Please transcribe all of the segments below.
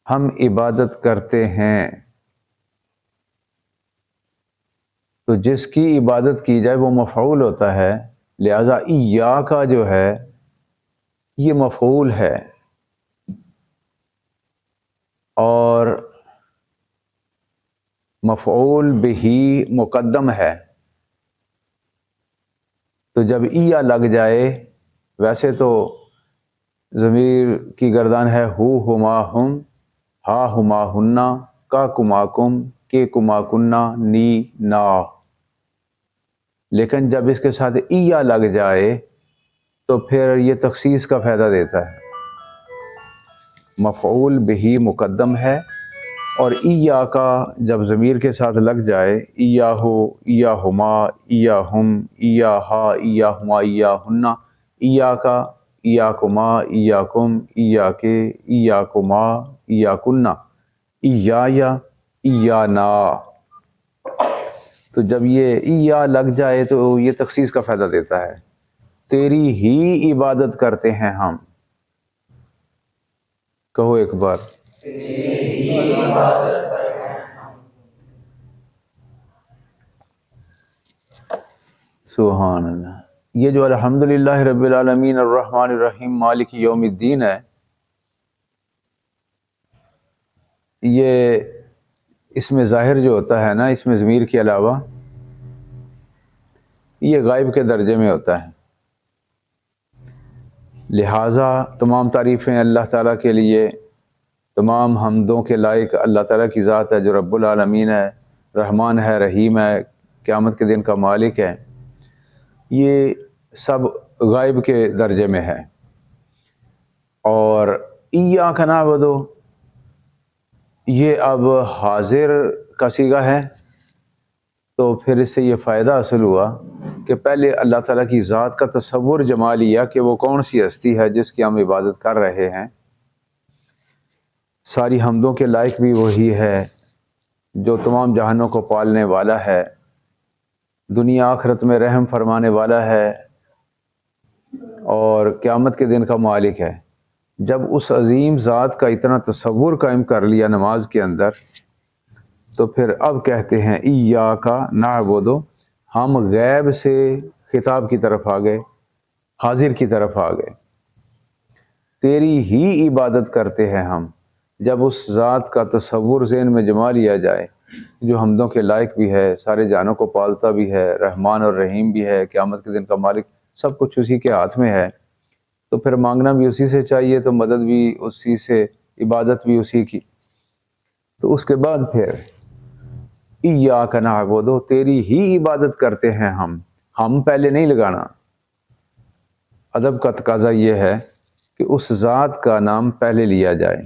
ہم عبادت کرتے ہیں، تو جس کی عبادت کی جائے وہ مفعول ہوتا ہے، لہذا ایاک جو ہے یہ مفعول ہے اور مفعول بہ مقدم ہے، تو جب ایا لگ جائے، ویسے تو ضمیر کی گردان ہے ہو ہما ہم، ہا ہما ہننا، کا کما کم، کے کما کننا، نی نا، لیکن جب اس کے ساتھ ایا لگ جائے تو پھر یہ تخصیص کا فائدہ دیتا ہے، مفعول بہ مقدم ہے، اور ایا کا جب ضمیر کے ساتھ لگ جائے، ایا ہو، ایا ہما، ایا ہم، ایا ہا، ایا ہما، ایا ہننا، ایا کا، ایا کما، ایا کم، ایا کے، ایا کما، ایا کننا، ایا یا، ایا نا، تو جب یہ ایا لگ جائے تو یہ تخصیص کا فائدہ دیتا ہے، تیری ہی عبادت کرتے ہیں ہم، کہو ایک بار، سبحان اللہ۔ یہ جو الحمدللہ رب العالمین الرحمن الرحیم مالک یوم الدین ہے، یہ اس میں ظاہر جو ہوتا ہے نا، اس میں ضمیر کے علاوہ یہ غائب کے درجے میں ہوتا ہے، لہٰذا تمام تعریفیں اللہ تعالیٰ کے لیے، تمام حمدوں کے لائق اللہ تعالیٰ کی ذات ہے جو رب العالمین ہے، رحمان ہے، رحیم ہے، قیامت کے دن کا مالک ہے، یہ سب غائب کے درجے میں ہے۔ اور ایاک نعبد، یہ اب حاضر کا صیغہ ہے، تو پھر اس سے یہ فائدہ حاصل ہوا کہ پہلے اللہ تعالیٰ کی ذات کا تصور جما لیا کہ وہ کون سی ہستی ہے جس کی ہم عبادت کر رہے ہیں، ساری حمدوں کے لائق بھی وہی ہے جو تمام جہانوں کو پالنے والا ہے، دنیا آخرت میں رحم فرمانے والا ہے اور قیامت کے دن کا مالک ہے۔ جب اس عظیم ذات کا اتنا تصور قائم کر لیا نماز کے اندر، تو پھر اب کہتے ہیں ایاک نعبد، ہم غیب سے خطاب کی طرف آ گئے، حاضر کی طرف آ گئے، تیری ہی عبادت کرتے ہیں ہم۔ جب اس ذات کا تصور ذہن میں جما لیا جائے جو حمدوں کے لائق بھی ہے، سارے جانوں کو پالتا بھی ہے، رحمان اور رحیم بھی ہے، قیامت کے دن کا مالک، سب کچھ اسی کے ہاتھ میں ہے، تو پھر مانگنا بھی اسی سے چاہیے، تو مدد بھی اسی سے، عبادت بھی اسی کی۔ تو اس کے بعد پھر ایاک نعبد، تیری ہی عبادت کرتے ہیں ہم پہلے نہیں لگانا۔ ادب کا تقاضا یہ ہے کہ اس ذات کا نام پہلے لیا جائے،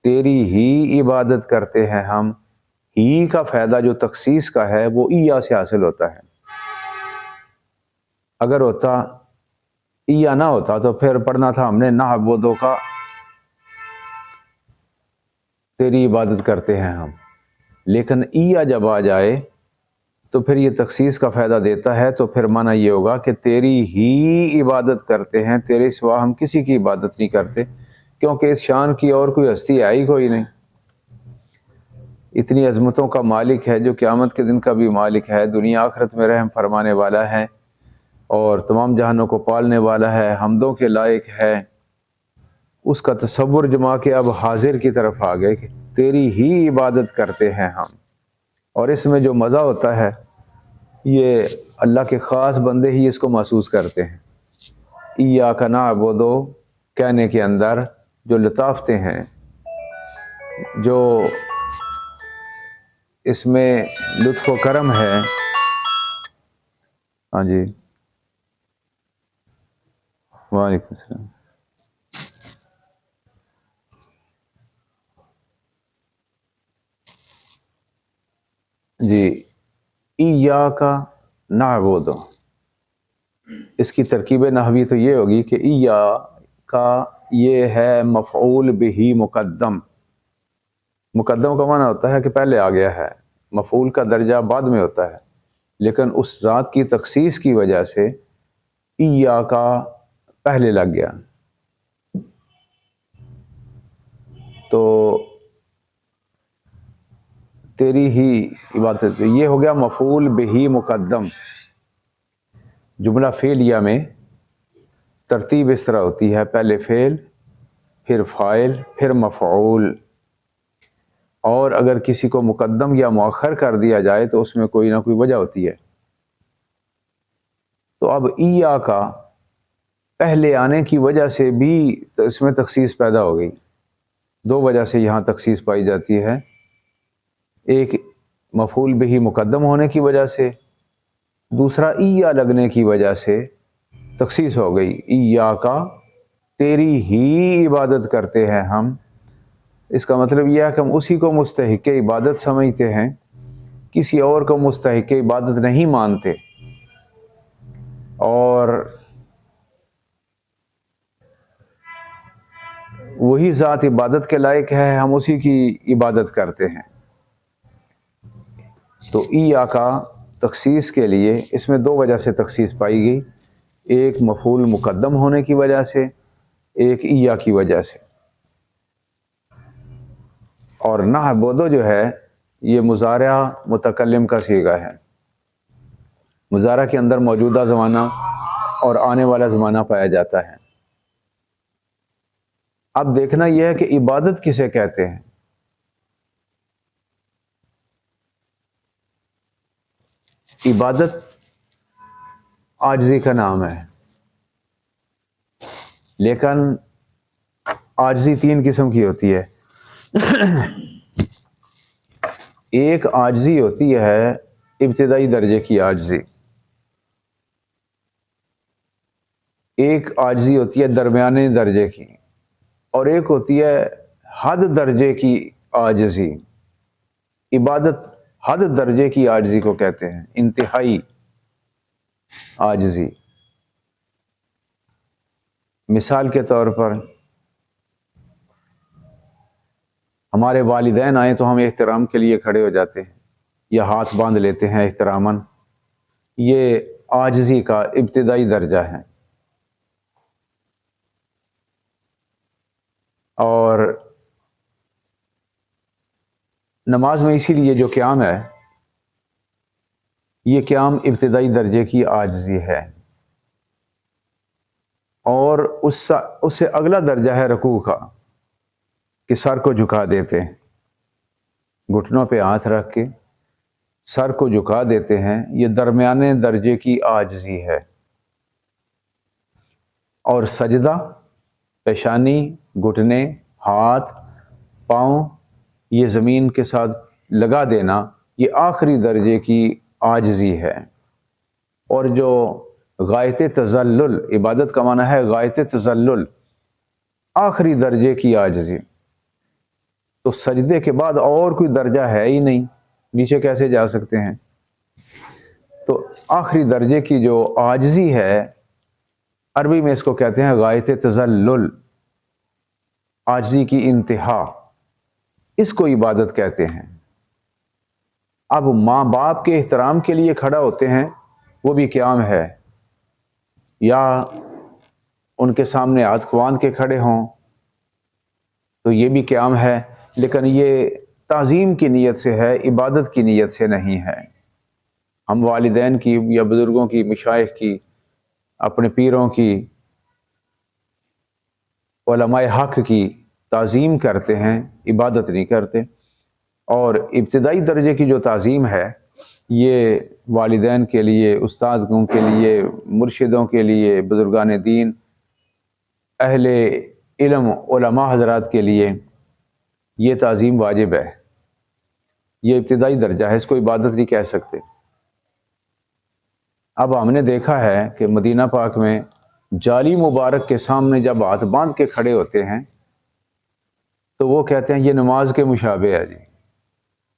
تیری ہی عبادت کرتے ہیں ہم، ہی کا فائدہ جو تخصیص کا ہے وہ ایا سے حاصل ہوتا ہے۔ اگر ہوتا ایا نہ ہوتا تو پھر پڑھنا تھا ہم نے نعبدو کا، تیری عبادت کرتے ہیں ہم، لیکن ایا جب آ جائے تو پھر یہ تخصیص کا فائدہ دیتا ہے، تو پھر معنی یہ ہوگا کہ تیری ہی عبادت کرتے ہیں، تیرے سوا ہم کسی کی عبادت نہیں کرتے، کیونکہ اس شان کی اور کوئی ہستی ہے ہی کوئی نہیں، اتنی عظمتوں کا مالک ہے جو قیامت کے دن کا بھی مالک ہے، دنیا آخرت میں رحم فرمانے والا ہے اور تمام جہانوں کو پالنے والا ہے، حمدوں کے لائق ہے، اس کا تصور جما کے اب حاضر کی طرف آ گئے کہ تیری ہی عبادت کرتے ہیں ہم۔ اور اس میں جو مزہ ہوتا ہے یہ اللہ کے خاص بندے ہی اس کو محسوس کرتے ہیں، ایاک نعبد کہنے کے اندر جو لطافتیں ہیں، جو اس میں لطف و کرم ہے۔ ہاں جی، وعلیکم السلام۔ جی، ایاک نعبد، اس کی ترکیب نحوی تو یہ ہوگی کہ ایاک یہ ہے مفعول بہ مقدم، مقدم کا معنی ہوتا ہے کہ پہلے آ گیا ہے، مفعول کا درجہ بعد میں ہوتا ہے، لیکن اس ذات کی تخصیص کی وجہ سے ایاک پہلے لگ گیا، تو تیری ہی عبادت. یہ ہو گیا مفعول بہی مقدم. جملہ فعلیہ میں ترتیب اس طرح ہوتی ہے، پہلے فعل، پھر فاعل، پھر مفعول. اور اگر کسی کو مقدم یا مؤخر کر دیا جائے تو اس میں کوئی نہ کوئی وجہ ہوتی ہے. تو اب کا پہلے آنے کی وجہ سے بھی اس میں تخصیص پیدا ہو گئی. دو وجہ سے یہاں تخصیص پائی جاتی ہے. ایک مفعول بہ مقدم ہونے کی وجہ سے، دوسرا لگنے کی وجہ سے تخصیص ہو گئی. کا تیری ہی عبادت کرتے ہیں ہم. اس کا مطلب یہ ہے کہ ہم اسی کو مستحق عبادت سمجھتے ہیں، کسی اور کو مستحق عبادت نہیں مانتے. اور وہی ذات عبادت کے لائق ہے، ہم اسی کی عبادت کرتے ہیں. تو کا تخصیص کے لیے اس میں دو وجہ سے تخصیص پائی گئی، ایک مفعول مقدم ہونے کی وجہ سے، ایک کی وجہ سے. اور نعبدو جو ہے یہ مضارع متکلم کا صیغہ ہے. مضارع کے اندر موجودہ زمانہ اور آنے والا زمانہ پایا جاتا ہے. اب دیکھنا یہ ہے کہ عبادت کسے کہتے ہیں. عبادت عاجزی کا نام ہے، لیکن عاجزی تین قسم کی ہوتی ہے. ایک عاجزی ہوتی ہے ابتدائی درجے کی عاجزی، ایک عاجزی ہوتی ہے درمیانے درجے کی، اور ایک ہوتی ہے حد درجے کی عاجزی. عبادت حد درجے کی عاجزی کو کہتے ہیں، انتہائی عاجزی. مثال کے طور پر ہمارے والدین آئیں تو ہم احترام کے لیے کھڑے ہو جاتے ہیں یا ہاتھ باندھ لیتے ہیں احتراماً. یہ عاجزی کا ابتدائی درجہ ہے. اور نماز میں اسی لیے جو قیام ہے، یہ قیام ابتدائی درجے کی عاجزی ہے. اور اس سے اگلا درجہ ہے رکوع کا، کہ سر کو جھکا دیتے ہیں، گھٹنوں پہ ہاتھ رکھ کے سر کو جھکا دیتے ہیں. یہ درمیانے درجے کی عاجزی ہے. اور سجدہ، پیشانی، گھٹنے، ہاتھ، پاؤں یہ زمین کے ساتھ لگا دینا، یہ آخری درجے کی عاجزی ہے. اور جو غایت تذلل، عبادت کا معنی ہے غایت تذلل، آخری درجے کی عاجزی. تو سجدے کے بعد اور کوئی درجہ ہے ہی نہیں، نیچے کیسے جا سکتے ہیں. تو آخری درجے کی جو عاجزی ہے، عربی میں اس کو کہتے ہیں غایت تذلل، عاجزی کی انتہا، اس کو عبادت کہتے ہیں. اب ماں باپ کے احترام کے لیے کھڑا ہوتے ہیں، وہ بھی قیام ہے. یا ان کے سامنے ہاتھ باندھ کے کھڑے ہوں تو یہ بھی قیام ہے، لیکن یہ تعظیم کی نیت سے ہے، عبادت کی نیت سے نہیں ہے. ہم والدین کی یا بزرگوں کی، مشائخ کی، اپنے پیروں کی، علماء حق کی تعظیم کرتے ہیں، عبادت نہیں کرتے. اور ابتدائی درجے کی جو تعظیم ہے، یہ والدین کے لیے، استادوں کے لیے، مرشدوں کے لیے، بزرگان دین، اہل علم، علماء حضرات کے لیے یہ تعظیم واجب ہے. یہ ابتدائی درجہ ہے، اس کو عبادت نہیں کہہ سکتے. اب ہم نے دیکھا ہے کہ مدینہ پاک میں جالی مبارک کے سامنے جب ہاتھ باندھ کے کھڑے ہوتے ہیں تو وہ کہتے ہیں یہ نماز کے مشابہ ہے جی.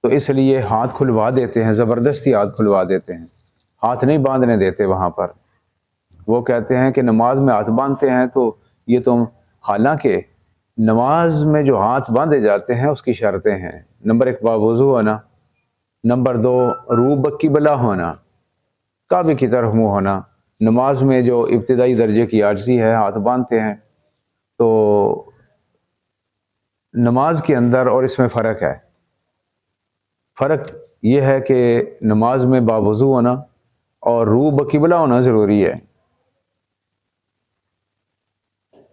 تو اس لیے ہاتھ کھلوا دیتے ہیں، زبردستی ہاتھ کھلوا دیتے ہیں، ہاتھ نہیں باندھنے دیتے وہاں پر. وہ کہتے ہیں کہ نماز میں ہاتھ باندھتے ہیں تو یہ تم، حالانکہ نماز میں جو ہاتھ باندھے جاتے ہیں اس کی شرطیں ہیں. نمبر 1 باوضو ہونا، نمبر 2 روح قبلہ ہونا، کعبے کی طرف منہ ہونا. نماز میں جو ابتدائی درجے کی عاجزی ہے، ہاتھ باندھتے ہیں تو نماز کے اندر اور اس میں فرق ہے. فرق یہ ہے کہ نماز میں باوضو ہونا اور روح بقبلہ ہونا ضروری ہے،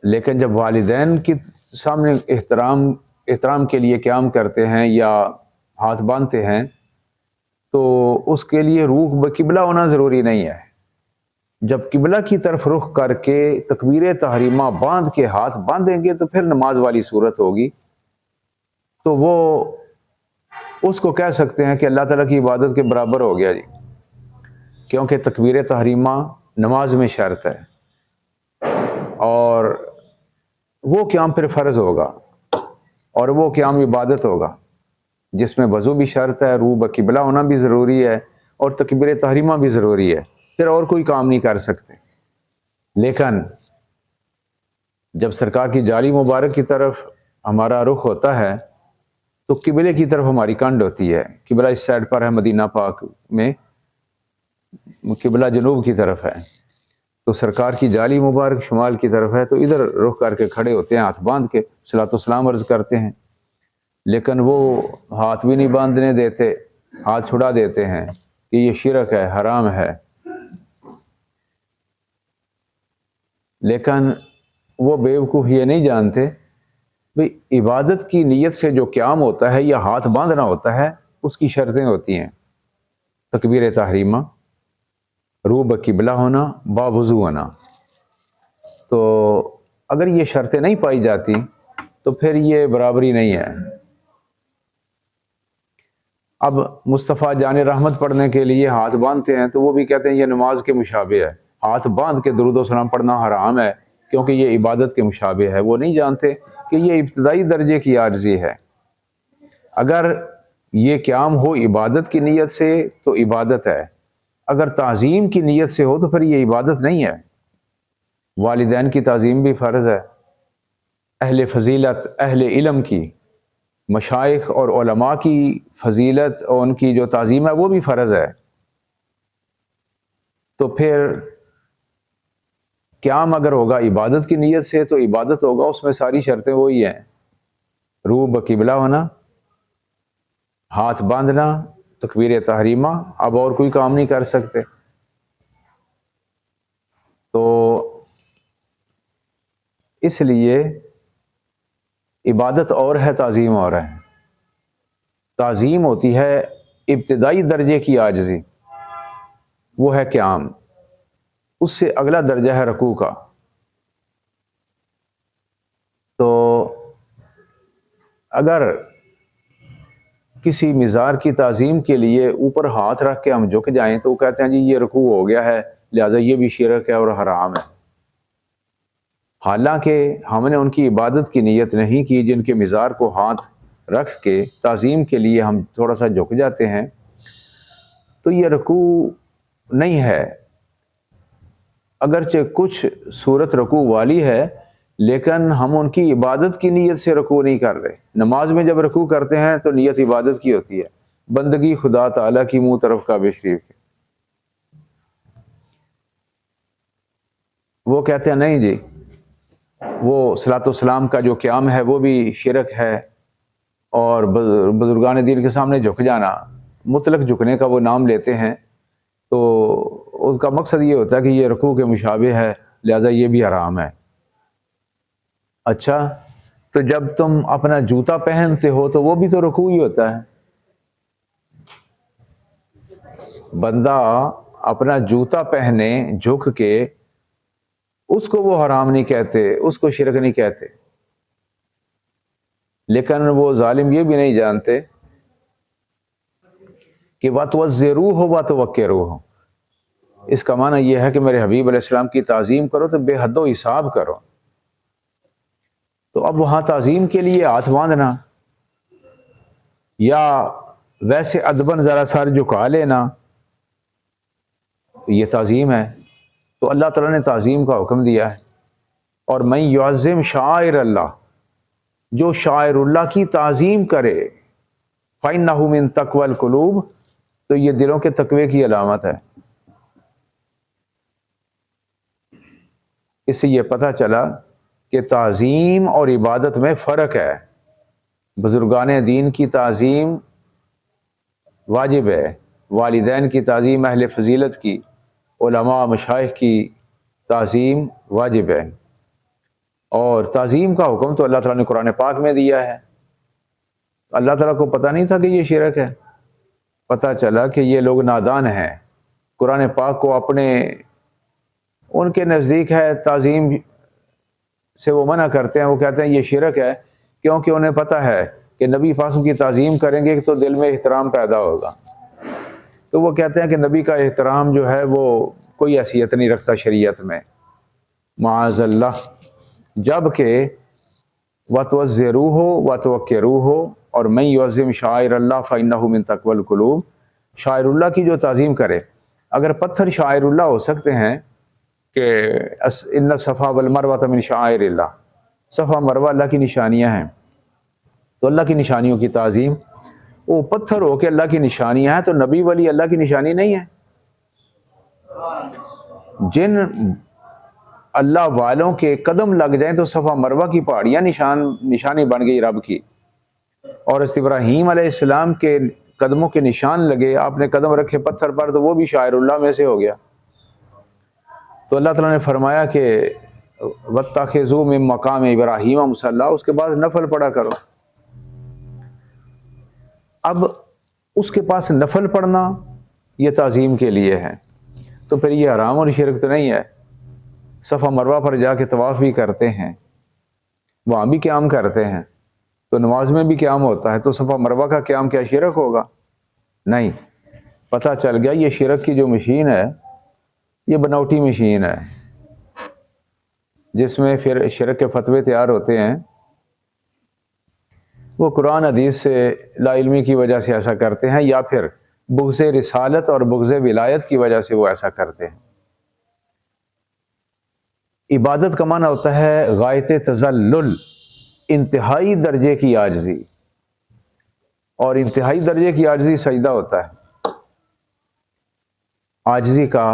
لیکن جب والدین کی سامنے احترام کے لیے قیام کرتے ہیں یا ہاتھ باندھتے ہیں تو اس کے لیے روح بقبلہ ہونا ضروری نہیں ہے. جب قبلہ کی طرف رخ کر کے تکبیر تحریمہ باندھ کے ہاتھ باندھیں گے تو پھر نماز والی صورت ہوگی، تو وہ اس کو کہہ سکتے ہیں کہ اللہ تعالیٰ کی عبادت کے برابر ہو گیا جی، کیونکہ تکبیر تحریمہ نماز میں شرط ہے اور وہ قیام پھر فرض ہوگا اور وہ قیام عبادت ہوگا جس میں وضو بھی شرط ہے، روح بقبلہ ہونا بھی ضروری ہے اور تکبیر تحریمہ بھی ضروری ہے، پھر اور کوئی کام نہیں کر سکتے. لیکن جب سرکار کی جالی مبارک کی طرف ہمارا رخ ہوتا ہے تو قبلے کی طرف ہماری کنڈ ہوتی ہے. قبلہ اس سائڈ پر ہے، مدینہ پاک میں قبلہ جنوب کی طرف ہے، تو سرکار کی جالی مبارک شمال کی طرف ہے، تو ادھر رخ کر کے کھڑے ہوتے ہیں، ہاتھ باندھ کے صلاۃ والسلام عرض کرتے ہیں. لیکن وہ ہاتھ بھی نہیں باندھنے دیتے، ہاتھ چھڑا دیتے ہیں کہ یہ شرک ہے، حرام ہے. لیکن وہ بیوقوف یہ نہیں جانتے بھئی عبادت کی نیت سے جو قیام ہوتا ہے یا ہاتھ باندھنا ہوتا ہے اس کی شرطیں ہوتی ہیں: تکبیر تحریمہ، روح بقبلہ ہونا، باوضو ہونا. تو اگر یہ شرطیں نہیں پائی جاتی تو پھر یہ برابری نہیں ہے. اب مصطفیٰ جان رحمت پڑھنے کے لیے ہاتھ باندھتے ہیں تو وہ بھی کہتے ہیں یہ نماز کے مشابہ ہے، ہاتھ باندھ کے درود و سلام پڑھنا حرام ہے کیونکہ یہ عبادت کے مشابہ ہے. وہ نہیں جانتے کہ یہ ابتدائی درجے کی عاجزی ہے. اگر یہ قیام ہو عبادت کی نیت سے تو عبادت ہے، اگر تعظیم کی نیت سے ہو تو پھر یہ عبادت نہیں ہے. والدین کی تعظیم بھی فرض ہے، اہل فضیلت اہل علم کی، مشائخ اور علماء کی فضیلت اور ان کی جو تعظیم ہے وہ بھی فرض ہے. تو پھر قیام اگر ہوگا عبادت کی نیت سے تو عبادت ہوگا، اس میں ساری شرطیں وہی ہیں: روح بقبلہ ہونا، ہاتھ باندھنا، تکبیر تحریمہ. اب اور کوئی کام نہیں کر سکتے. تو اس لیے عبادت اور ہے، تعظیم اور ہے. تعظیم ہوتی ہے ابتدائی درجے کی عاجزی، وہ ہے قیام. اس سے اگلا درجہ ہے رکوع کا. تو اگر کسی مزار کی تعظیم کے لیے اوپر ہاتھ رکھ کے ہم جھک جائیں تو وہ کہتے ہیں جی یہ رکوع ہو گیا ہے، لہذا یہ بھی شرک ہے اور حرام ہے. حالانکہ ہم نے ان کی عبادت کی نیت نہیں کی. جن کے مزار کو ہاتھ رکھ کے تعظیم کے لیے ہم تھوڑا سا جھک جاتے ہیں تو یہ رکوع نہیں ہے. اگرچہ کچھ صورت رکوع والی ہے لیکن ہم ان کی عبادت کی نیت سے رکوع نہیں کر رہے. نماز میں جب رکوع کرتے ہیں تو نیت عبادت کی ہوتی ہے، بندگی خدا تعالیٰ کی منہ طرف کعبہ شریف کی. وہ کہتے ہیں نہیں جی وہ صلاۃ والسلام کا جو قیام ہے وہ بھی شرک ہے، اور بزرگان دین کے سامنے جھک جانا، مطلق جھکنے کا وہ نام لیتے ہیں، تو اس کا مقصد یہ ہوتا ہے کہ یہ رکوع کے مشابہ ہے لہذا یہ بھی حرام ہے. اچھا تو جب تم اپنا جوتا پہنتے ہو تو وہ بھی تو رکوع ہی ہوتا ہے. بندہ اپنا جوتا پہنے جھک کے، اس کو وہ حرام نہیں کہتے، اس کو شرک نہیں کہتے. لیکن وہ ظالم یہ بھی نہیں جانتے کہ وَتُوَزِّرُوهُ وَتُوَقِّرُوهُ، اس کا معنی یہ ہے کہ میرے حبیب علیہ السلام کی تعظیم کرو تو بے حد و حساب کرو. تو اب وہاں تعظیم کے لیے ہاتھ باندھنا یا ویسے ادباً ذرا سر جھکا لینا یہ تعظیم ہے. تو اللہ تعالیٰ نے تعظیم کا حکم دیا ہے. اور من یعظم شعائر اللہ، جو شاعر اللہ کی تعظیم کرے، فإنہ من تقوی القلوب، تو یہ دلوں کے تقوی کی علامت ہے. اس سے یہ پتہ چلا کہ تعظیم اور عبادت میں فرق ہے. بزرگان دین کی تعظیم واجب ہے، والدین کی تعظیم، اہل فضیلت کی، علماء مشائخ کی تعظیم واجب ہے۔ اور تعظیم کا حکم تو اللہ تعالیٰ نے قرآن پاک میں دیا ہے۔ اللہ تعالیٰ کو پتہ نہیں تھا کہ یہ شرک ہے، پتہ چلا کہ یہ لوگ نادان ہیں، قرآن پاک کو ان کے نزدیک ہے، تعظیم سے وہ منع کرتے ہیں، وہ کہتے ہیں یہ شرک ہے، کیونکہ انہیں پتہ ہے کہ نبی فاصل کی تعظیم کریں گے تو دل میں احترام پیدا ہوگا، تو وہ کہتے ہیں کہ نبی کا احترام جو ہے وہ کوئی حیثیت نہیں رکھتا شریعت میں، معاذ اللہ۔ جبکہ وَتُوَزِّرُوهُ وَتُوَقِّرُوهُ، اور مَن يُعَظِّمْ شَعَائِرَ اللَّهِ فَإِنَّهُ مِن تَقْوَى الْقُلُوبِ، شاعر اللہ کی جو تعظیم کرے، اگر پتھر شاعر اللہ ہو سکتے ہیں کہ ان الصفا والمروہ من شعائر اللہ، صفا مروہ اللہ کی نشانیاں ہیں، تو اللہ کی نشانیوں کی تعظیم، وہ پتھر ہو کے اللہ کی نشانیاں ہیں، تو نبی ولی اللہ کی نشانی نہیں ہے؟ جن اللہ والوں کے قدم لگ جائیں تو صفا مروہ کی پہاڑیاں نشانی بن گئی رب کی، اور ابراہیم علیہ السلام کے قدموں کے نشان لگے، آپ نے قدم رکھے پتھر پر تو وہ بھی شاعر اللہ میں سے ہو گیا۔ تو اللہ تعالیٰ نے فرمایا کہ وَاتَّخِذُوا مِن مَّقَامِ إِبْرَاهِيمَ مُصَلًّى، اس کے بعد نفل پڑھا کرو۔ اب اس کے پاس نفل پڑھنا یہ تعظیم کے لیے ہے، تو پھر یہ حرام اور شرک تو نہیں ہے؟ صفا مروہ پر جا کے طواف بھی کرتے ہیں، وہاں بھی قیام کرتے ہیں، تو نماز میں بھی قیام ہوتا ہے، تو صفا مروہ کا قیام کیا شرک ہوگا؟ نہیں، پتہ چل گیا یہ شرک کی جو مشین ہے یہ بناوٹی مشین ہے، جس میں پھر شرک کے فتوے تیار ہوتے ہیں، وہ قرآن حدیث سے لا علمی کی وجہ سے ایسا کرتے ہیں، یا پھر بغض رسالت اور بغض ولایت کی وجہ سے وہ ایسا کرتے ہیں۔ عبادت کا معنی ہوتا ہے غایت تذلل، انتہائی درجے کی عاجزی، اور انتہائی درجے کی عاجزی سجدہ ہوتا ہے۔ عاجزی کا،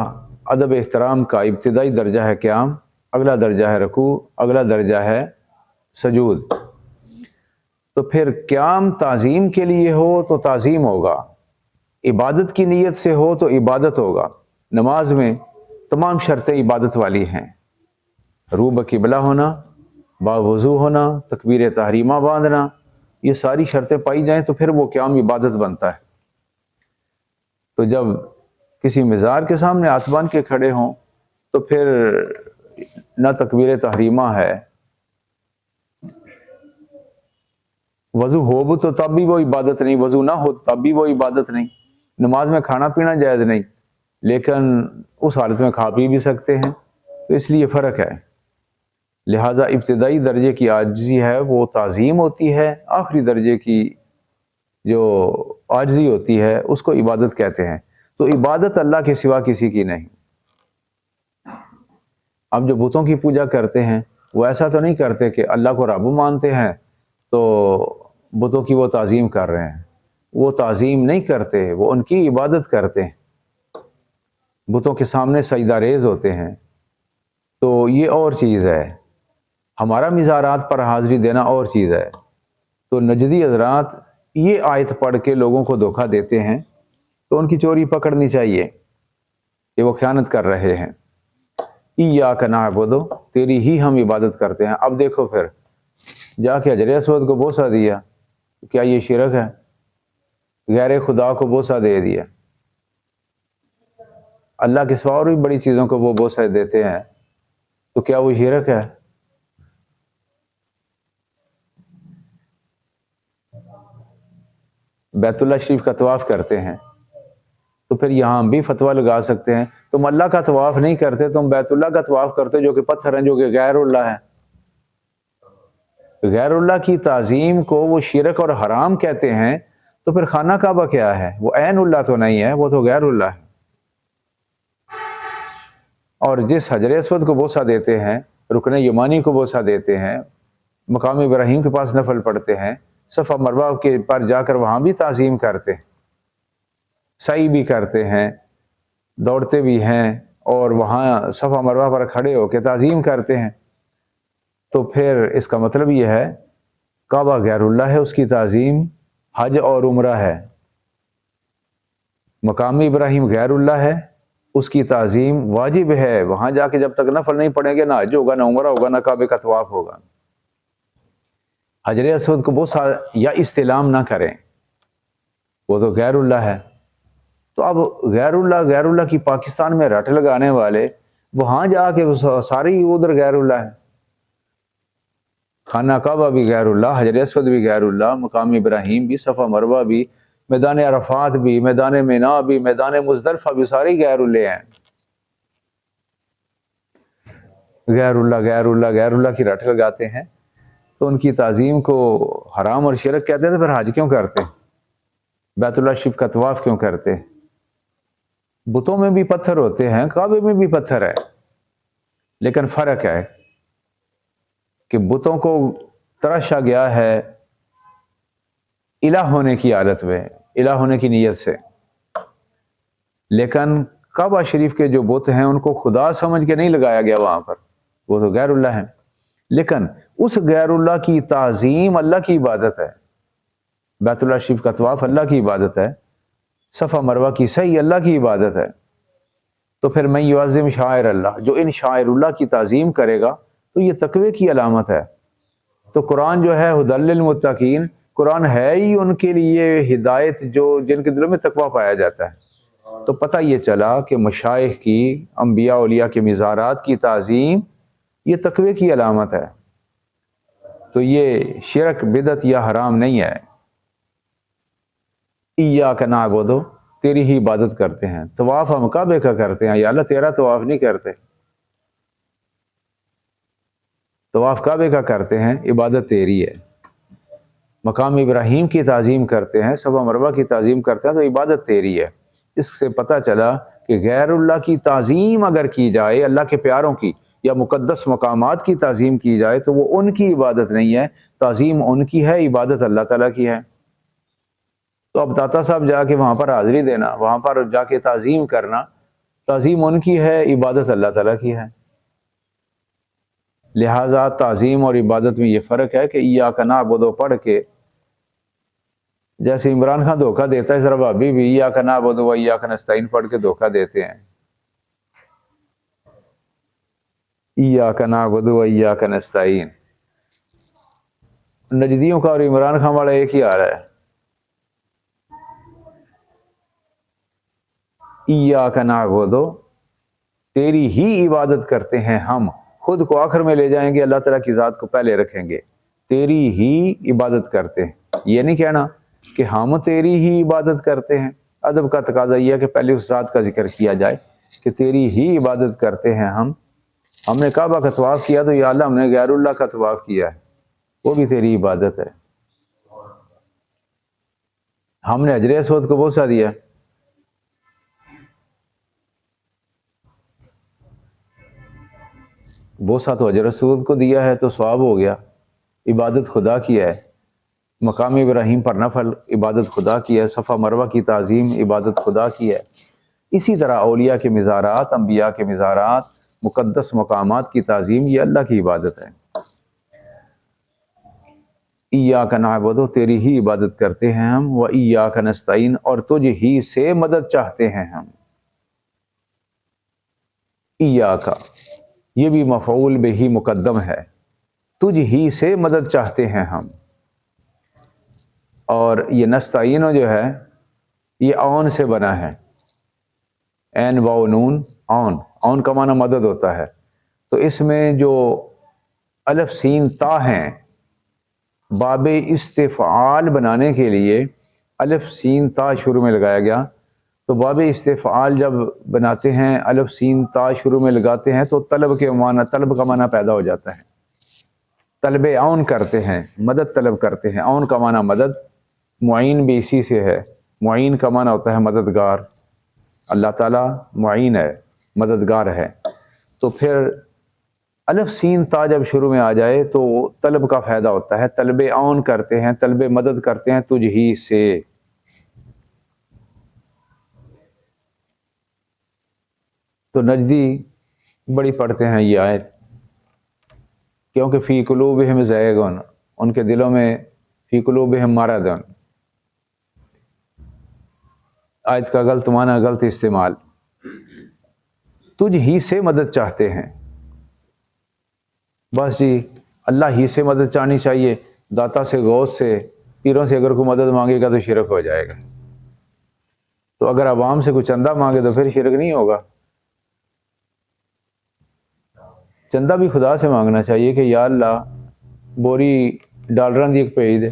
ادب احترام کا ابتدائی درجہ ہے قیام، اگلا درجہ ہے رکوع، اگلا درجہ ہے سجود۔ تو پھر قیام تعظیم کے لیے ہو تو تعظیم ہوگا، عبادت کی نیت سے ہو تو عبادت ہوگا۔ نماز میں تمام شرطیں عبادت والی ہیں، رو بقبلہ ہونا، باوضو ہونا، تکبیر تحریمہ باندھنا، یہ ساری شرطیں پائی جائیں تو پھر وہ قیام عبادت بنتا ہے۔ تو جب کسی مزار کے سامنے ہاتھ باندھ کے کھڑے ہوں تو پھر نہ تکبیر تحریمہ ہے، وضو ہو بھی تو تب بھی وہ عبادت نہیں، وضو نہ ہو تو تب بھی وہ عبادت نہیں۔ نماز میں کھانا پینا جائز نہیں، لیکن اس حالت میں کھا پی بھی سکتے ہیں، تو اس لیے فرق ہے۔ لہٰذا ابتدائی درجے کی عاجزی ہے وہ تعظیم ہوتی ہے، آخری درجے کی جو عاجزی ہوتی ہے اس کو عبادت کہتے ہیں۔ تو عبادت اللہ کے سوا کسی کی نہیں۔ اب جو بتوں کی پوجا کرتے ہیں وہ ایسا تو نہیں کرتے کہ اللہ کو رب مانتے ہیں تو بتوں کی وہ تعظیم کر رہے ہیں، وہ تعظیم نہیں کرتے، وہ ان کی عبادت کرتے ہیں، بتوں کے سامنے سجدہ ریز ہوتے ہیں۔ تو یہ اور چیز ہے، ہمارا مزارات پر حاضری دینا اور چیز ہے۔ تو نجدی حضرات یہ آیت پڑھ کے لوگوں کو دھوکہ دیتے ہیں، تو ان کی چوری پکڑنی چاہیے کہ وہ خیانت کر رہے ہیں۔ ایاک نعبد، تیری ہی ہم عبادت کرتے ہیں۔ اب دیکھو پھر جا کے حجر اسود کو بوسہ دیا، کیا یہ شرک ہے؟ غیر خدا کو بوسہ دے دیا، اللہ کے سوا اور بھی بڑی چیزوں کو وہ بوسہ دیتے ہیں، تو کیا وہ شرک ہے؟ بیت اللہ شریف کا طواف کرتے ہیں تو پھر یہاں بھی فتویٰ لگا سکتے ہیں، تم اللہ کا طواف نہیں کرتے، تم بیت اللہ کا طواف کرتے جو کہ پتھر ہیں، جو کہ غیر اللہ ہے۔ غیر اللہ کی تعظیم کو وہ شرک اور حرام کہتے ہیں، تو پھر خانہ کعبہ کیا ہے؟ وہ عین اللہ تو نہیں ہے، وہ تو غیر اللہ ہے۔ اور جس حجر اسود کو بوسہ دیتے ہیں، رکن یمانی کو بوسہ دیتے ہیں، مقام ابراہیم کے پاس نفل پڑھتے ہیں، صفا مروہ کے پر جا کر وہاں بھی تعظیم کرتے ہیں، سعی بھی کرتے ہیں، دوڑتے بھی ہیں، اور وہاں صفا مروہ پر کھڑے ہو کے تعظیم کرتے ہیں، تو پھر اس کا مطلب یہ ہے کعبہ غیر اللہ ہے، اس کی تعظیم حج اور عمرہ ہے. مقام ابراہیم غیر اللہ ہے، اس کی تعظیم واجب ہے. وہاں جا کے جب تک نفل نہیں پڑھیں گے نہ حج ہوگا، نہ عمرہ ہوگا، نہ کعبے کا طواف ہوگا. حجر اسود کو یا استلام نہ کریں، وہ تو غیر اللہ ہے. تو اب غیر اللہ کی پاکستان میں رٹ لگانے والے وہاں جا کے سارے ہی ادھر غیر اللہ ہے. خانہ کعبہ بھی غیر اللہ، حجر اسود بھی غیر اللہ، مقام ابراہیم بھی، صفا مروہ بھی، میدان عرفات بھی، میدان مینا بھی، میدان مزدلفہ بھی، سارے غیر اللہ ہیں. غیر اللہ کی رٹ لگاتے ہیں. تو ان کی تعظیم کو حرام اور شرک کہتے ہیں. تو پھر حج کیوں کرتے؟ بیت اللہ شریف کا طواف کیوں کرتے؟ بتوں میں بھی پتھر ہوتے ہیں، کعبے میں بھی پتھر ہے، لیکن فرق ہے کہ بتوں کو تراشا گیا ہے الہ ہونے کی حالت میں، الہ ہونے کی نیت سے، لیکن کعبہ شریف کے جو بت ہیں ان کو خدا سمجھ کے نہیں لگایا گیا وہاں پر، وہ تو غیر اللہ ہیں. لیکن اس غیر اللہ کی تعظیم اللہ کی عبادت ہے. بیت اللہ شریف کا طواف اللہ کی عبادت ہے، صفا مروہ کی سعی اللہ کی عبادت ہے. تو پھر من یعظم شعائر اللہ، جو ان شعائر اللہ کی تعظیم کرے گا تو یہ تقوی کی علامت ہے. تو قرآن جو ہے ہدی للمتقین، قرآن ہے ہی ان کے لیے ہدایت جو جن کے دلوں میں تقوی پایا جاتا ہے. تو پتہ یہ چلا کہ مشائخ کی، انبیاء اولیاء کے مزارات کی تعظیم یہ تقوی کی علامت ہے. تو یہ شرک، بدعت یا حرام نہیں ہے. ایاک نعبد، تیری ہی عبادت کرتے ہیں. طواف ہم کعبے کا کرتے ہیں، یا اللہ تیرا طواف نہیں کرتے. طواف کعبے کا کرتے ہیں، عبادت تیری ہے. مقام ابراہیم کی تعظیم کرتے ہیں، صفا مروہ کی تعظیم کرتے ہیں، تو عبادت تیری ہے. اس سے پتہ چلا کہ غیر اللہ کی تعظیم اگر کی جائے، اللہ کے پیاروں کی یا مقدس مقامات کی تعظیم کی جائے تو وہ ان کی عبادت نہیں ہے. تعظیم ان کی ہے، عبادت اللہ تعالیٰ کی ہے. تو اب داتا صاحب جا کے وہاں پر حاضری دینا، وہاں پر جا کے تعظیم کرنا، تعظیم ان کی ہے، عبادت اللہ تعالیٰ کی ہے. لہٰذا تعظیم اور عبادت میں یہ فرق ہے کہ ایاک نعبد پڑھ کے جیسے عمران خان دھوکہ دیتا ہے، ذرا ابھی بھی ایاک نعبد و ایاک نستعین پڑھ کے دھوکہ دیتے ہیں. ایاک نعبد و ایاک نستعین، نجدیوں کا اور عمران خان والا ایک ہی حال ہے. ایاک نعبد، تیری ہی عبادت کرتے ہیں ہم. خود کو آخر میں لے جائیں گے، اللہ تعالیٰ کی ذات کو پہلے رکھیں گے. تیری ہی عبادت کرتے ہیں، یہ نہیں کہنا کہ ہم تیری ہی عبادت کرتے ہیں. ادب کا تقاضا یہ ہے کہ پہلے اس ذات کا ذکر کیا جائے کہ تیری ہی عبادت کرتے ہیں ہم. ہم نے کعبہ کا طواف کیا تو یا اللہ ہم نے غیر اللہ کا طواف کیا ہے، وہ بھی تیری عبادت ہے. ہم نے حجر اسود کو بوسہ دیا، بوسہ تو حجر اسود کو دیا ہے تو ثواب ہو گیا، عبادت خدا کی ہے. مقام ابراہیم پر نفل، عبادت خدا کی ہے. صفا مروہ کی تعظیم، عبادت خدا کی ہے. اسی طرح اولیاء کے مزارات، انبیاء کے مزارات، مقدس مقامات کی تعظیم یہ اللہ کی عبادت ہے. ایاک نعبد، تیری ہی عبادت کرتے ہیں ہم، و ایاک نستعین، اور تجھ ہی سے مدد چاہتے ہیں ہم. ایاک، یہ بھی مفعول بہ مقدم ہے، تجھ ہی سے مدد چاہتے ہیں ہم. اور یہ نستعین جو ہے یہ اون سے بنا ہے، عین واو نون، اون کا معنی مدد ہوتا ہے. تو اس میں جو الف سین تا ہیں، باب استفعال بنانے کے لیے الف سین تا شروع میں لگایا گیا. تو باب استفعال جب بناتے ہیں الف سین تا شروع میں لگاتے ہیں تو طلب کا معنی پیدا ہو جاتا ہے. طلب اون کرتے ہیں، مدد طلب کرتے ہیں. اون کا معنی مدد، معین بھی اسی سے ہے. معین کا معنی ہوتا ہے مددگار. اللہ تعالیٰ معین ہے، مددگار ہے. تو پھر الف سین تا جب شروع میں آ جائے تو طلب کا فائدہ ہوتا ہے. طلب اون کرتے ہیں، طلب مدد کرتے ہیں تجھ ہی سے. تو نجدی بڑی پڑھتے ہیں یہ آیت، کیونکہ فی قلوبہم زیغ، ان کے دلوں میں فی قلوبہم مرض، آیت کا غلط معنی، غلط استعمال، تجھ ہی سے مدد چاہتے ہیں، بس جی اللہ ہی سے مدد چاہنی چاہیے، داتا سے، غوث سے، پیروں سے اگر کوئی مدد مانگے گا تو شرک ہو جائے گا۔ تو اگر عوام سے کوئی چندہ مانگے تو پھر شرک نہیں ہوگا۔ چندہ بھی خدا سے مانگنا چاہیے کہ یا اللہ بوری ڈالراں دی ایک بھیج دے۔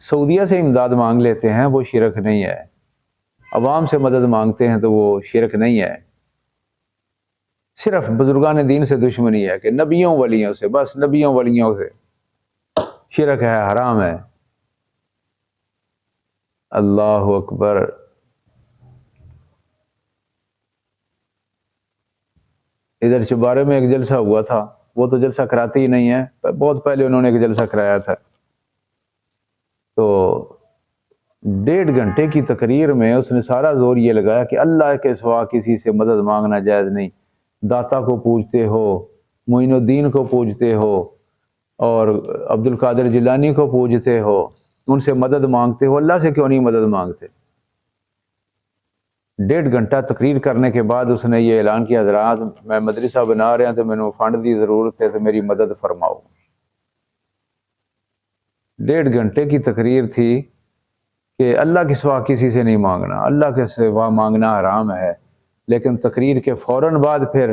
سعودیہ سے امداد مانگ لیتے ہیں، وہ شرک نہیں ہے۔ عوام سے مدد مانگتے ہیں تو وہ شرک نہیں ہے۔ صرف بزرگان دین سے دشمنی ہے کہ نبیوں ولیوں سے، بس نبیوں ولیوں سے شرک ہے، حرام ہے۔ اللہ اکبر۔ ادھر چبارے میں ایک جلسہ ہوا تھا، وہ تو جلسہ کراتے ہی نہیں ہے، بہت پہلے انہوں نے ایک جلسہ کرایا تھا، تو 1.5 گھنٹے کی تقریر میں اس نے سارا زور یہ لگایا کہ اللہ کے سوا کسی سے مدد مانگنا جائز نہیں، داتا کو پوجتے ہو، معین الدین کو پوجتے ہو، اور عبد القادر جیلانی کو پوجتے ہو، ان سے مدد مانگتے ہو، اللہ سے کیوں نہیں مدد مانگتے؟ 1.5 گھنٹہ تقریر کرنے کے بعد اس نے یہ اعلان کیا، حضرات میں مدرسہ بنا رہا ہوں تو میں نے فنڈ دی ضرورت ہے تو میری مدد فرماؤ۔ 1.5 گھنٹے کی تقریر تھی کہ اللہ کے سوا کسی سے نہیں مانگنا، اللہ کے سوا مانگنا حرام ہے، لیکن تقریر کے فوراً بعد پھر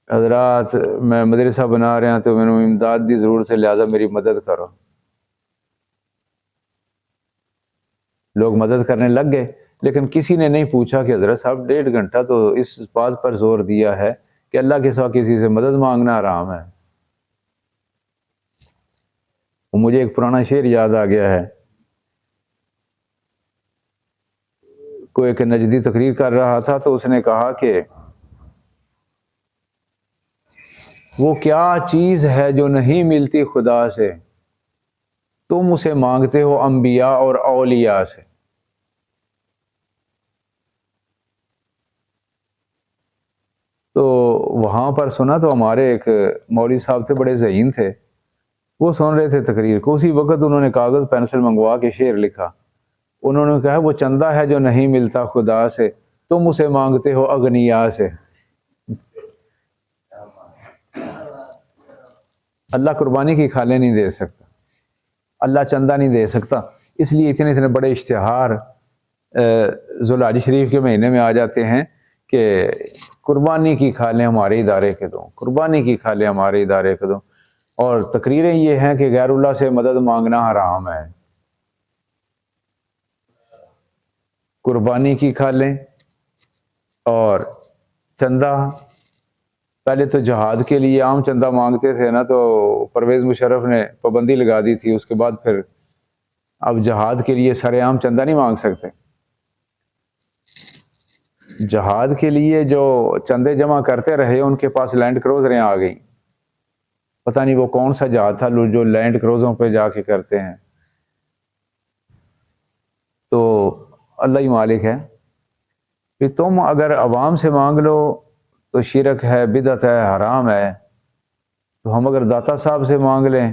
حضرات میں مدرسہ بنا رہا ہوں تو میں نے امداد دی ضرورت ہے لہٰذا میری مدد کرو۔ لوگ مدد کرنے لگ گئے، لیکن کسی نے نہیں پوچھا کہ حضرت صاحب 1.5 گھنٹہ تو اس بات پر زور دیا ہے کہ اللہ کے سوا کسی سے مدد مانگنا حرام ہے۔ مجھے ایک پرانا شعر یاد آ گیا ہے، کوئی ایک نجدی تقریر کر رہا تھا تو اس نے کہا کہ وہ کیا چیز ہے جو نہیں ملتی خدا سے، تم اسے مانگتے ہو انبیاء اور اولیاء سے۔ تو وہاں پر سنا تو ہمارے ایک مولوی صاحب تھے، بڑے ذہین تھے، وہ سن رہے تھے تقریر کو، اسی وقت انہوں نے کاغذ پینسل منگوا کے شعر لکھا۔ انہوں نے کہا وہ چندہ ہے جو نہیں ملتا خدا سے، تم اسے مانگتے ہو اغنیاء سے۔ اللہ قربانی کی کھالیں نہیں دے سکتا، اللہ چندہ نہیں دے سکتا، اس لیے اتنے بڑے اشتہار ذوالحج شریف کے مہینے میں آ جاتے ہیں کہ قربانی کی کھالیں ہمارے ادارے کے دو، قربانی کی کھالیں ہمارے ادارے کے دو، اور تقریریں یہ ہیں کہ غیر اللہ سے مدد مانگنا حرام ہے۔ قربانی کی کھالیں اور چندہ، پہلے تو جہاد کے لیے عام چندہ مانگتے تھے نا، تو پرویز مشرف نے پابندی لگا دی تھی، اس کے بعد پھر اب جہاد کے لیے سر عام چندہ نہیں مانگ سکتے۔ جہاد کے لیے جو چندے جمع کرتے رہے ان کے پاس لینڈ کروزریں آ گئیں، پتہ نہیں وہ کون سا جہاد تھا جو لینڈ کروزروں پہ جا کے کرتے ہیں۔ تو اللہ ہی مالک ہے کہ تم اگر عوام سے مانگ لو تو شرک ہے، بدعت ہے، حرام ہے، تو ہم اگر داتا صاحب سے مانگ لیں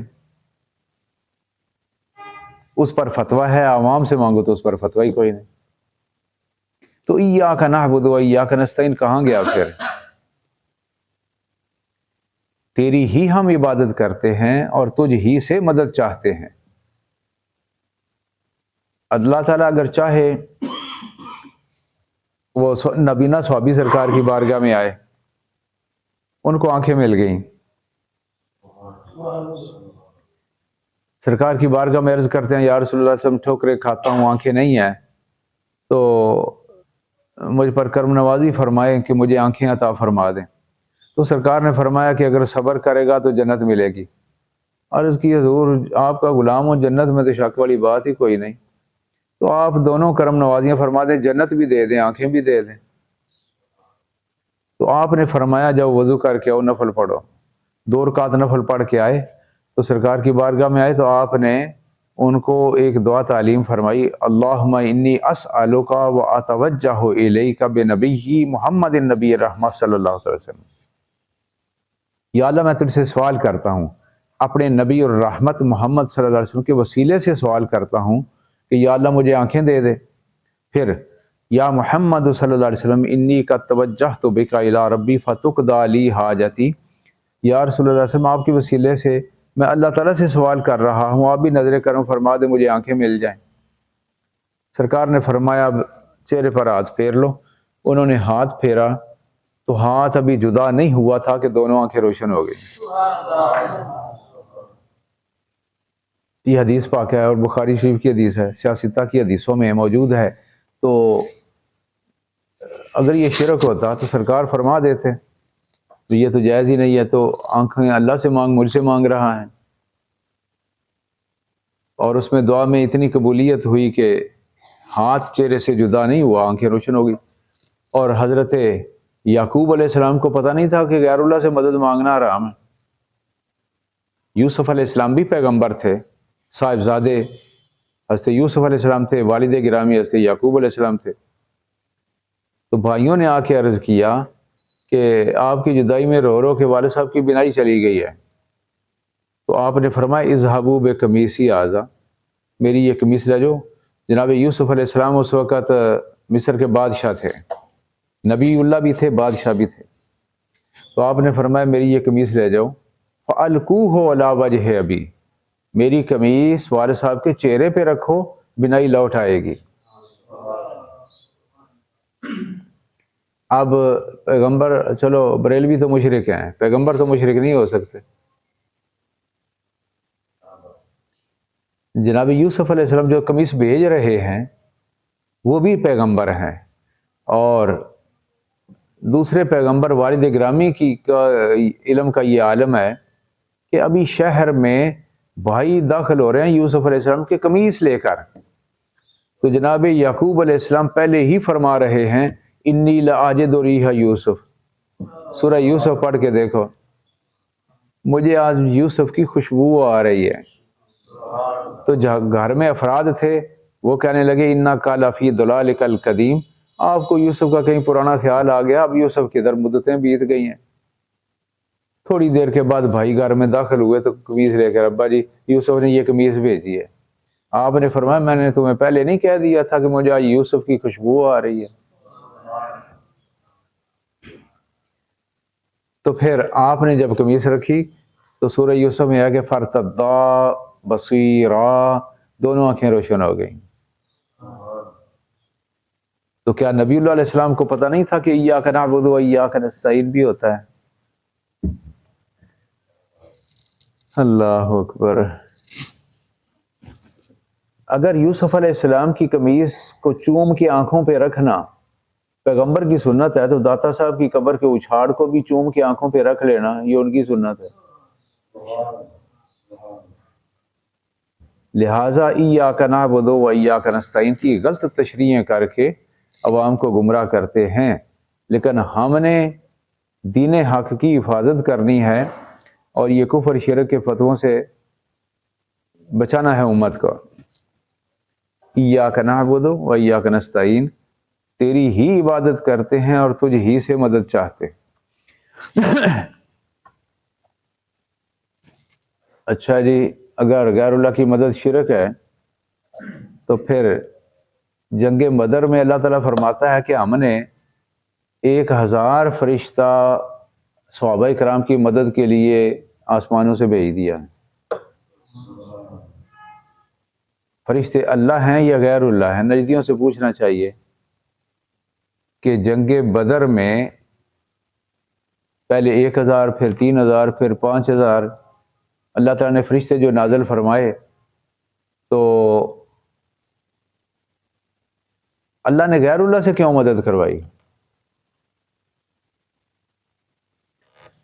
اس پر فتویٰ ہے، عوام سے مانگو تو اس پر فتویٰ ہی کوئی نہیں۔ تو ایاک نعبد و ایاک نستعین کہاں گیا پھر؟ تیری ہی ہم عبادت کرتے ہیں اور تجھ ہی سے مدد چاہتے ہیں۔ اللہ تعالیٰ اگر چاہے وہ نبینا صحابی سرکار کی بارگاہ میں آئے، ان کو آنکھیں مل گئیں، سرکار کی بارگاہ میں عرض کرتے ہیں یا رسول اللہ صلی اللہ علیہ وسلم ٹھوکرے کھاتا ہوں، آنکھیں نہیں ہیں، تو مجھ پر کرم نوازی فرمائیں کہ مجھے آنکھیں عطا فرما دیں۔ تو سرکار نے فرمایا کہ اگر صبر کرے گا تو جنت ملے گی۔ عرض کی حضور آپ کا غلام ہوں، جنت میں تو شک والی بات ہی کوئی نہیں، تو آپ دونوں کرم نوازیاں فرما دیں، جنت بھی دے دیں، آنکھیں بھی دے دیں۔ تو آپ نے فرمایا جب وضو کر کے آؤ نفل پڑھو، 2 رکعت نفل پڑھ کے آئے تو سرکار کی بارگاہ میں آئے تو آپ نے ان کو ایک دعا تعلیم فرمائی، اللہم انی اسألک و اتوجہ الیک بنبی محمد النبی رحمت صلی اللہ علیہ وسلم۔ یا اللہ میں تجھ سے سوال کرتا ہوں، اپنے نبی اور رحمت محمد صلی اللہ علیہ وسلم کے وسیلے سے سوال کرتا ہوں کہ یا اللہ مجھے آنکھیں دے دے۔ پھر یا محمد صلی اللہ علیہ وسلم انی قد توجہت بک الی ربی فتقضی لی حاجتی، یا رسول اللہ علیہ وسلم آپ کے وسیلے سے میں اللہ تعالیٰ سے سوال کر رہا ہوں، آپ بھی نظر کرم فرما دے مجھے آنکھیں مل جائیں۔ سرکار نے فرمایا اب چہرے پر ہاتھ پھیر لو۔ انہوں نے ہاتھ پھیرا تو ہاتھ ابھی جدا نہیں ہوا تھا کہ دونوں آنکھیں روشن ہو گئی۔ یہ حدیث پاک ہے اور بخاری شریف کی حدیث ہے، سیاستہ کی حدیثوں میں موجود ہے۔ تو اگر یہ شرک ہوتا تو سرکار فرما دیتے تو یہ تو جائز ہی نہیں ہے، تو آنکھیں اللہ سے مانگ، مجھ سے مانگ رہا ہے۔ اور اس میں دعا میں اتنی قبولیت ہوئی کہ ہاتھ چہرے سے جدا نہیں ہوا، آنکھیں روشن ہو گئی۔ اور حضرت یعقوب علیہ السلام کو پتہ نہیں تھا کہ غیر اللہ سے مدد مانگنا حرام ہے۔ یوسف علیہ السلام بھی پیغمبر تھے، صاحبزادے حضرت یوسف علیہ السلام تھے، والد گرامی حضرت یعقوب علیہ السلام تھے۔ تو بھائیوں نے آ کے عرض کیا کہ آپ کی جدائی میں رو رو کے والد صاحب کی بینائی چلی گئی ہے۔ تو آپ نے فرمایا اذهبوا بقمیصی ھذا، میری یہ قمیص لے جاؤ۔ جناب یوسف علیہ السلام اس وقت مصر کے بادشاہ تھے، نبی اللہ بھی تھے، بادشاہ بھی تھے۔ تو آپ نے فرمایا میری یہ قمیص لے جاؤ، فَأَلْقُوهُ عَلَى وَجْهِ أَبِي، میری قمیص والد صاحب کے چہرے پہ رکھو، بینائی لوٹ آئے گی۔ اب پیغمبر، چلو بریلوی تو مشرک ہیں، پیغمبر تو مشرک نہیں ہو سکتے۔ جناب یوسف علیہ السلام جو قمیص بھیج رہے ہیں وہ بھی پیغمبر ہیں، اور دوسرے پیغمبر والد گرامی کی علم کا یہ عالم ہے کہ ابھی شہر میں بھائی داخل ہو رہے ہیں یوسف علیہ السلام کے قمیص لے کر، تو جناب یعقوب علیہ السلام پہلے ہی فرما رہے ہیں انی لأجد ریح یوسف، سورہ یوسف پڑھ کے دیکھو، مجھے آج یوسف کی خوشبو آ رہی ہے۔ تو گھر میں افراد تھے، وہ کہنے لگے انک لفی ضلالک القدیم، آپ کو یوسف کا کہیں پرانا خیال آ گیا، اب یوسف کی در مدتیں بیت گئی ہیں۔ تھوڑی دیر کے بعد بھائی گھر میں داخل ہوئے تو قمیص لے کر، ابا جی یوسف نے یہ قمیص بھیجی ہے۔ آپ نے فرمایا میں نے تمہیں پہلے نہیں کہہ دیا تھا کہ مجھے آج یوسف کی خوشبو آ رہی ہے؟ تو پھر آپ نے جب قمیص رکھی تو سورہ یوسف میں ہے کہ فرتدا بصیرا، دونوں آنکھیں روشن ہو گئیں۔ تو کیا نبی اللہ علیہ السلام کو پتہ نہیں تھا کہ ایاک نعبد و ایاک نستعین بھی ہوتا ہے؟ اللہ اکبر۔ اگر یوسف علیہ السلام کی قمیص کو چوم کے آنکھوں پہ رکھنا پیغمبر کی سنت ہے، تو داتا صاحب کی قبر کے اچھاڑ کو بھی چوم کے آنکھوں پہ رکھ لینا یہ ان کی سنت ہے۔ لہٰذا ایاک نعبد و ایاک نستعین کی غلط تشریحیں کر کے عوام کو گمراہ کرتے ہیں، لیکن ہم نے دین حق کی حفاظت کرنی ہے اور یہ کفر شرک کے فتووں سے بچانا ہے امت کو۔ ایاک نعبد و ایاک نستعین، تیری ہی عبادت کرتے ہیں اور تجھ ہی سے مدد چاہتے۔ اچھا جی، اگر غیر اللہ کی مدد شرک ہے تو پھر جنگ بدر میں اللہ تعالیٰ فرماتا ہے کہ ہم نے 1000 فرشتہ صحابہ کرام کی مدد کے لیے آسمانوں سے بھیج دیا۔ فرشتے اللہ ہیں یا غیر اللہ ہیں؟ نجدیوں سے پوچھنا چاہیے کہ جنگ بدر میں پہلے 1000، پھر 3000، پھر 5000 اللہ تعالیٰ نے فرشتے جو نازل فرمائے، تو اللہ نے غیر اللہ سے کیوں مدد کروائی؟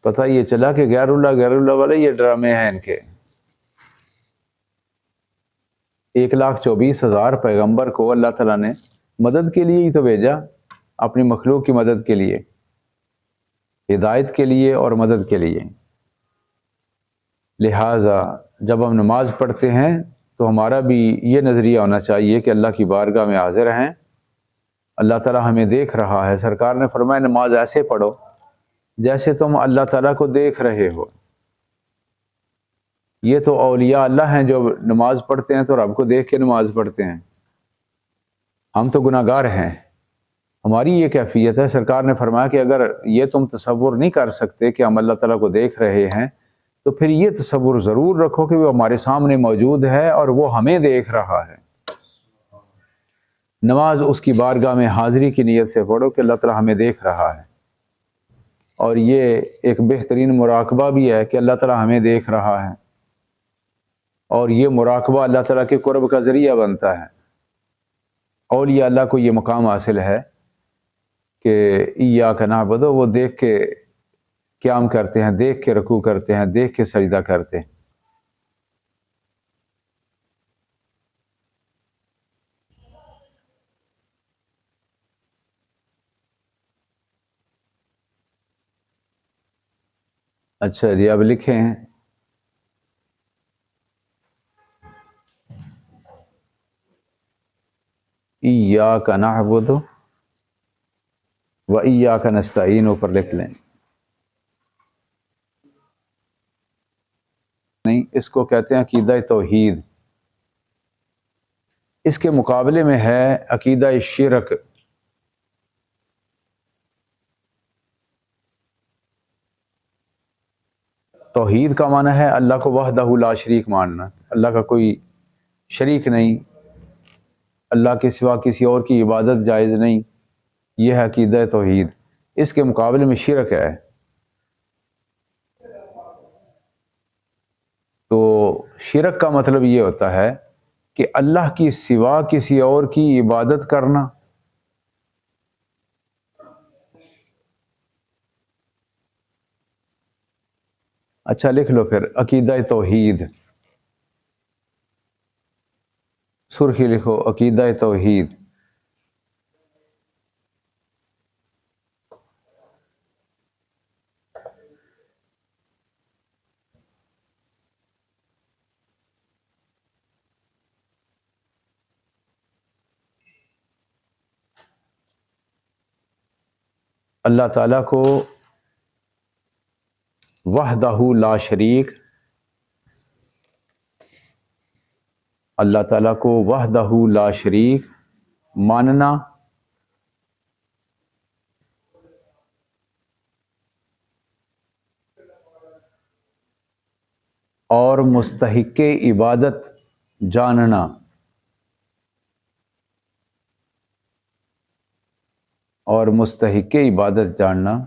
پتہ یہ چلا کہ غیر اللہ والے یہ ڈرامے ہیں ان کے۔ 1,24,000 پیغمبر کو اللہ تعالیٰ نے مدد کے لیے ہی تو بھیجا، اپنی مخلوق کی مدد کے لیے، ہدایت کے لیے اور مدد کے لیے۔ لہٰذا جب ہم نماز پڑھتے ہیں تو ہمارا بھی یہ نظریہ ہونا چاہیے کہ اللہ کی بارگاہ میں حاضر ہیں، اللہ تعالیٰ ہمیں دیکھ رہا ہے۔ سرکار نے فرمایا نماز ایسے پڑھو جیسے تم اللہ تعالیٰ کو دیکھ رہے ہو. یہ تو اولیاء اللہ ہیں جو نماز پڑھتے ہیں تو رب کو دیکھ کے نماز پڑھتے ہیں. ہم تو گناہ گار ہیں، ہماری یہ کیفیت ہے. سرکار نے فرمایا کہ اگر یہ تم تصور نہیں کر سکتے کہ ہم اللہ تعالیٰ کو دیکھ رہے ہیں تو پھر یہ تصور ضرور رکھو کہ وہ ہمارے سامنے موجود ہے اور وہ ہمیں دیکھ رہا ہے. نماز اس کی بارگاہ میں حاضری کی نیت سے پڑھو کہ اللہ تعالیٰ ہمیں دیکھ رہا ہے، اور یہ ایک بہترین مراقبہ بھی ہے کہ اللہ تعالیٰ ہمیں دیکھ رہا ہے، اور یہ مراقبہ اللہ تعالیٰ کے قرب کا ذریعہ بنتا ہے. اولیاء اللہ کو یہ مقام حاصل ہے کہ ایاک نعبد، وہ دیکھ کے قیام کرتے ہیں، دیکھ کے رکوع کرتے ہیں، دیکھ کے سجدہ کرتے ہیں. اچھا جی، اب لکھیں ہیں ایاک نعبد و ایاک نستعین، اوپر لکھ لیں. نہیں، اس کو کہتے ہیں عقیدہ توحید. اس کے مقابلے میں ہے عقیدہ شرک. توحید کا معنی ہے اللہ کو وحدہ لا شریک ماننا، اللہ کا کوئی شریک نہیں، اللہ کے سوا کسی اور کی عبادت جائز نہیں. یہ ہے عقیدہ توحید. اس کے مقابلے میں شرک ہے. تو شرک کا مطلب یہ ہوتا ہے کہ اللہ کی سوا کسی اور کی عبادت کرنا. اچھا لکھ لو پھر عقیدہ توحید، سرخی لکھو عقیدہ توحید. اللہ تعالیٰ کو وحدہ لا شریک، اللہ تعالیٰ کو وحدہ لا شریک ماننا اور مستحق عبادت جاننا، اور مستحق عبادت جاننا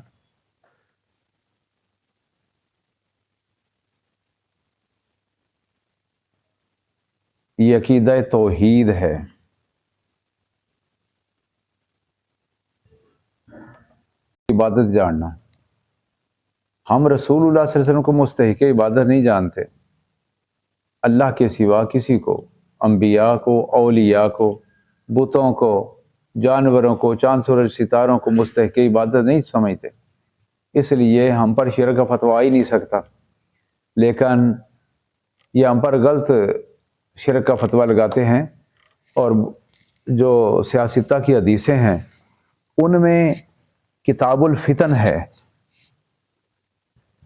یہ عقیدہ توحید ہے. عبادت جاننا، ہم رسول اللہ صلی اللہ علیہ وسلم کو مستحق عبادت نہیں جانتے. اللہ کے سوا کسی کو، انبیاء کو، اولیاء کو، بتوں کو، جانوروں کو، چاند سورج ستاروں کو مستحق عبادت نہیں سمجھتے. اس لیے ہم پر شرک کا فتویٰ ہی نہیں سکتا. لیکن یہ ہم پر غلط شرک کا فتویٰ لگاتے ہیں، اور جو سیاستہ کی حدیثیں ہیں ان میں کتاب الفتن ہے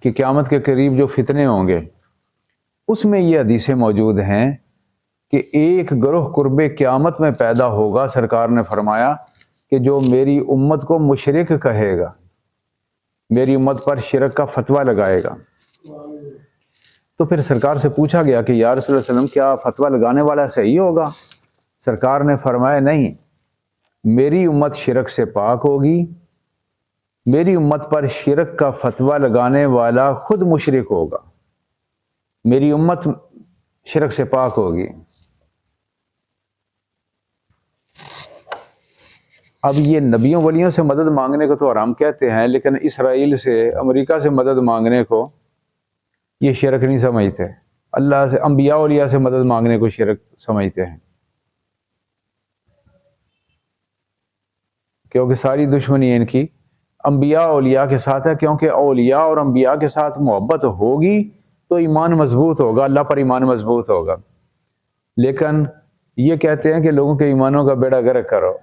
کہ قیامت کے قریب جو فتنے ہوں گے اس میں یہ حدیثیں موجود ہیں کہ ایک گروہ قرب قیامت میں پیدا ہوگا. سرکار نے فرمایا کہ جو میری امت کو مشرک کہے گا، میری امت پر شرک کا فتویٰ لگائے گا. تو پھر سرکار سے پوچھا گیا کہ یا رسول اللہ علیہ وسلم کیا فتویٰ لگانے والا صحیح ہوگا؟ سرکار نے فرمایا نہیں، میری امت شرک سے پاک ہوگی، میری امت پر شرک کا فتویٰ لگانے والا خود مشرک ہوگا، میری امت شرک سے پاک ہوگی. اب یہ نبیوں ولیوں سے مدد مانگنے کو تو حرام کہتے ہیں، لیکن اسرائیل سے، امریکہ سے مدد مانگنے کو یہ شرک نہیں سمجھتے. اللہ سے، انبیاء اولیاء سے مدد مانگنے کو شرک سمجھتے ہیں، کیونکہ ساری دشمنی ان کی انبیاء اولیاء کے ساتھ ہے. کیونکہ اولیاء اور انبیاء کے ساتھ محبت ہوگی تو ایمان مضبوط ہوگا، اللہ پر ایمان مضبوط ہوگا. لیکن یہ کہتے ہیں کہ لوگوں کے ایمانوں کا بیڑا غرق کرو.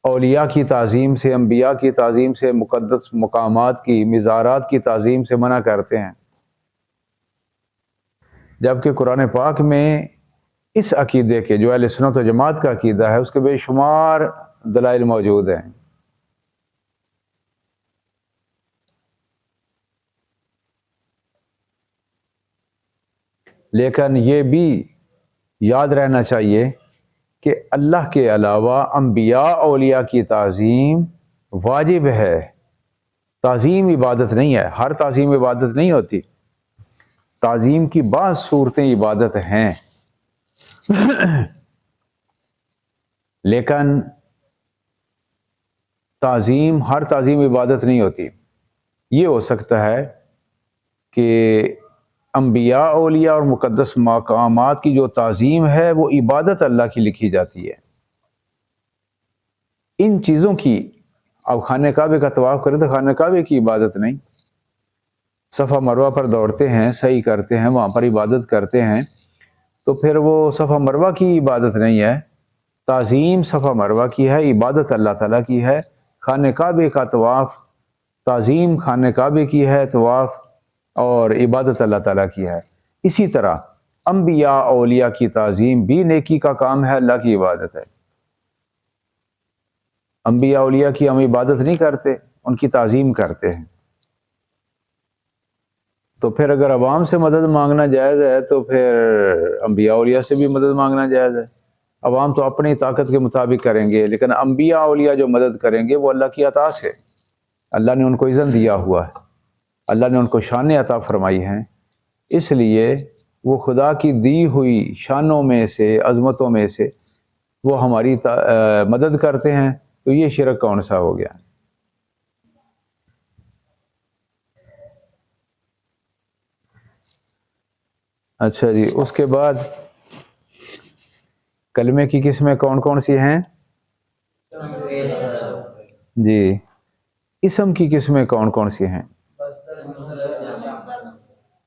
اولیاء کی تعظیم سے، انبیاء کی تعظیم سے، مقدس مقامات کی، مزارات کی تعظیم سے منع کرتے ہیں، جبکہ قرآن پاک میں اس عقیدے کے، جو اہل سنت و جماعت کا عقیدہ ہے، اس کے بے شمار دلائل موجود ہیں۔ لیکن یہ بھی یاد رہنا چاہیے کہ اللہ کے علاوہ انبیاء اولیاء کی تعظیم واجب ہے۔ تعظیم عبادت نہیں ہے، ہر تعظیم عبادت نہیں ہوتی، تعظیم کی بعض صورتیں عبادت ہیں، لیکن تعظیم، ہر تعظیم عبادت نہیں ہوتی۔ یہ ہو سکتا ہے کہ انبیاء اولیاء اور مقدس مقامات کی جو تعظیم ہے وہ عبادت اللہ کی لکھی جاتی ہے۔ ان چیزوں کی، اب خانہ کعبے کا طواف کریں تو خانہ کعبے کی عبادت نہیں، صفا مروہ پر دوڑتے ہیں، سعی کرتے ہیں، وہاں پر عبادت کرتے ہیں، تو پھر وہ صفا مروہ کی عبادت نہیں ہے، تعظیم صفا مروہ کی ہے، عبادت اللہ تعالیٰ کی ہے۔ خانہ کعبے کا طواف، تعظیم خانہ کعبے کی ہے، طواف اور عبادت اللہ تعالیٰ کی ہے۔ اسی طرح انبیاء اولیاء کی تعظیم بھی نیکی کا کام ہے، اللہ کی عبادت ہے۔ انبیاء اولیاء کی ہم عبادت نہیں کرتے، ان کی تعظیم کرتے ہیں۔ تو پھر اگر عوام سے مدد مانگنا جائز ہے تو پھر انبیاء اولیاء سے بھی مدد مانگنا جائز ہے۔ عوام تو اپنی طاقت کے مطابق کریں گے، لیکن انبیاء اولیاء جو مدد کریں گے وہ اللہ کی عطا سے، اللہ نے ان کو اذن دیا ہوا ہے، اللہ نے ان کو شانیں عطا فرمائی ہیں، اس لیے وہ خدا کی دی ہوئی شانوں میں سے، عظمتوں میں سے وہ ہماری مدد کرتے ہیں، تو یہ شرک کون سا ہو گیا؟ اچھا جی، اس کے بعد کلمے کی قسمیں کون کون سی ہیں؟ جی، اسم کی قسمیں کون کون سی ہیں؟